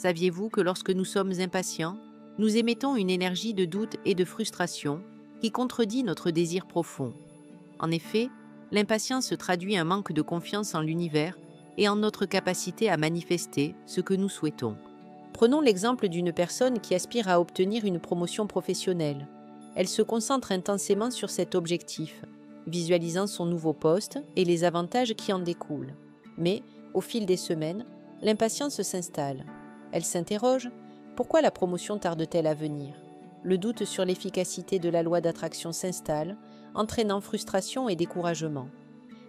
Saviez-vous que lorsque nous sommes impatients, nous émettons une énergie de doute et de frustration qui contredit notre désir profond? En effet, l'impatience traduit un manque de confiance en l'univers et en notre capacité à manifester ce que nous souhaitons. Prenons l'exemple d'une personne qui aspire à obtenir une promotion professionnelle. Elle se concentre intensément sur cet objectif, visualisant son nouveau poste et les avantages qui en découlent. Mais, au fil des semaines, l'impatience s'installe. Elle s'interroge: pourquoi la promotion tarde-t-elle à venir? Le doute sur l'efficacité de la loi d'attraction s'installe, entraînant frustration et découragement.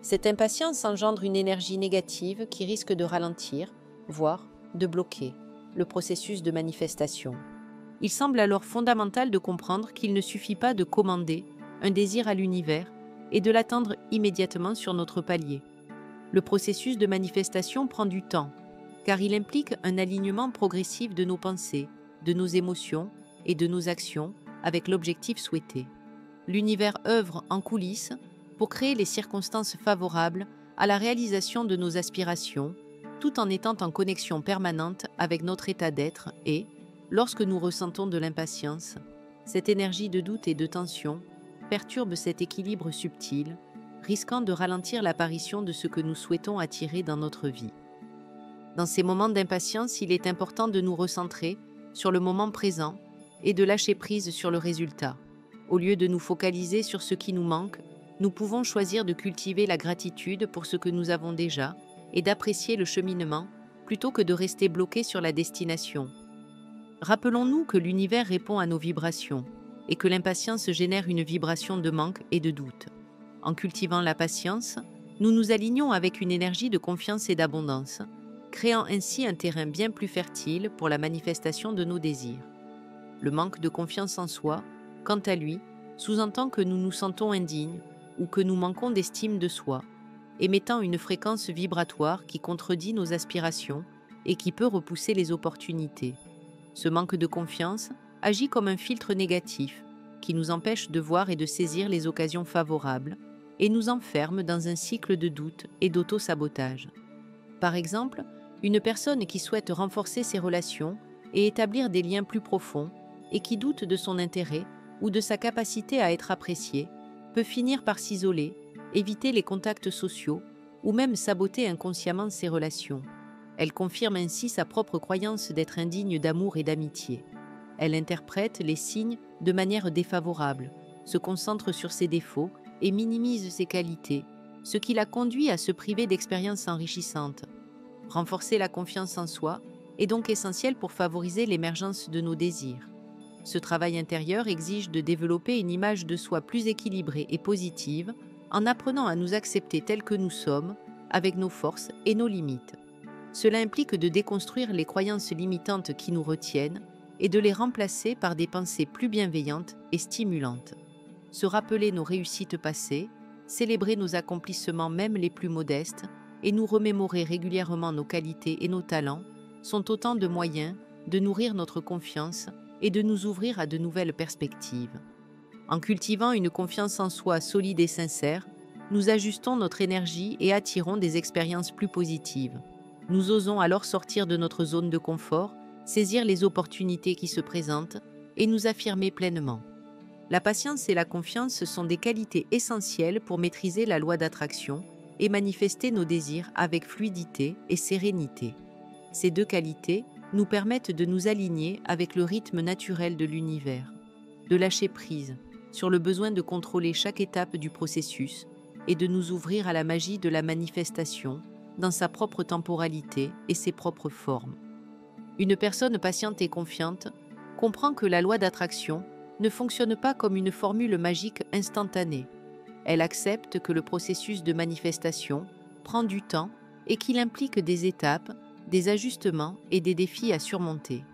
Cette impatience engendre une énergie négative qui risque de ralentir, voire de bloquer, le processus de manifestation. Il semble alors fondamental de comprendre qu'il ne suffit pas de commander un désir à l'univers et de l'attendre immédiatement sur notre palier. Le processus de manifestation prend du temps, car il implique un alignement progressif de nos pensées, de nos émotions et de nos actions avec l'objectif souhaité. L'univers œuvre en coulisses pour créer les circonstances favorables à la réalisation de nos aspirations, tout en étant en connexion permanente avec notre état d'être et, lorsque nous ressentons de l'impatience, cette énergie de doute et de tension perturbe cet équilibre subtil, risquant de ralentir l'apparition de ce que nous souhaitons attirer dans notre vie. Dans ces moments d'impatience, il est important de nous recentrer sur le moment présent et de lâcher prise sur le résultat. Au lieu de nous focaliser sur ce qui nous manque, nous pouvons choisir de cultiver la gratitude pour ce que nous avons déjà et d'apprécier le cheminement plutôt que de rester bloqué sur la destination. Rappelons-nous que l'univers répond à nos vibrations et que l'impatience génère une vibration de manque et de doute. En cultivant la patience, nous nous alignons avec une énergie de confiance et d'abondance, créant ainsi un terrain bien plus fertile pour la manifestation de nos désirs. Le manque de confiance en soi, quant à lui, sous-entend que nous nous sentons indignes ou que nous manquons d'estime de soi, émettant une fréquence vibratoire qui contredit nos aspirations et qui peut repousser les opportunités. Ce manque de confiance agit comme un filtre négatif qui nous empêche de voir et de saisir les occasions favorables et nous enferme dans un cycle de doute et d'auto-sabotage. Par exemple, une personne qui souhaite renforcer ses relations et établir des liens plus profonds et qui doute de son intérêt ou de sa capacité à être appréciée peut finir par s'isoler, éviter les contacts sociaux ou même saboter inconsciemment ses relations. Elle confirme ainsi sa propre croyance d'être indigne d'amour et d'amitié. Elle interprète les signes de manière défavorable, se concentre sur ses défauts et minimise ses qualités, ce qui la conduit à se priver d'expériences enrichissantes. Renforcer la confiance en soi est donc essentiel pour favoriser l'émergence de nos désirs. Ce travail intérieur exige de développer une image de soi plus équilibrée et positive en apprenant à nous accepter tels que nous sommes, avec nos forces et nos limites. Cela implique de déconstruire les croyances limitantes qui nous retiennent et de les remplacer par des pensées plus bienveillantes et stimulantes. Se rappeler nos réussites passées, célébrer nos accomplissements même les plus modestes et nous remémorer régulièrement nos qualités et nos talents sont autant de moyens de nourrir notre confiance et de nous ouvrir à de nouvelles perspectives. En cultivant une confiance en soi solide et sincère, nous ajustons notre énergie et attirons des expériences plus positives. Nous osons alors sortir de notre zone de confort, saisir les opportunités qui se présentent et nous affirmer pleinement. La patience et la confiance sont des qualités essentielles pour maîtriser la loi d'attraction et manifester nos désirs avec fluidité et sérénité. Ces deux qualités nous permettent de nous aligner avec le rythme naturel de l'univers, de lâcher prise sur le besoin de contrôler chaque étape du processus et de nous ouvrir à la magie de la manifestation dans sa propre temporalité et ses propres formes. Une personne patiente et confiante comprend que la loi d'attraction ne fonctionne pas comme une formule magique instantanée. Elle accepte que le processus de manifestation prend du temps et qu'il implique des étapes, des ajustements et des défis à surmonter.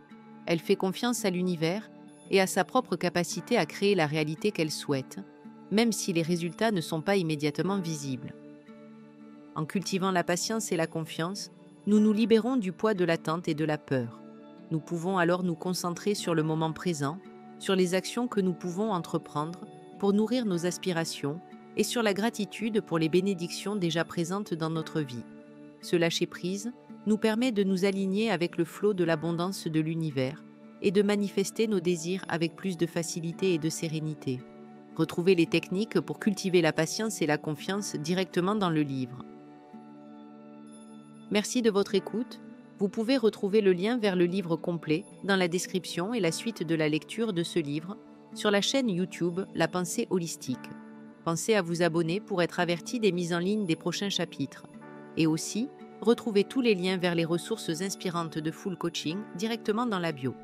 Elle fait confiance à l'univers et à sa propre capacité à créer la réalité qu'elle souhaite, même si les résultats ne sont pas immédiatement visibles. En cultivant la patience et la confiance, nous nous libérons du poids de l'attente et de la peur. Nous pouvons alors nous concentrer sur le moment présent, sur les actions que nous pouvons entreprendre pour nourrir nos aspirations et sur la gratitude pour les bénédictions déjà présentes dans notre vie. Ce lâcher-prise nous permet de nous aligner avec le flot de l'abondance de l'univers et de manifester nos désirs avec plus de facilité et de sérénité. Retrouvez les techniques pour cultiver la patience et la confiance directement dans le livre. Merci de votre écoute. Vous pouvez retrouver le lien vers le livre complet dans la description et la suite de la lecture de ce livre sur la chaîne YouTube La Pensée Holistique. Pensez à vous abonner pour être averti des mises en ligne des prochains chapitres. Et aussi, retrouvez tous les liens vers les ressources inspirantes de Full Coaching directement dans la bio.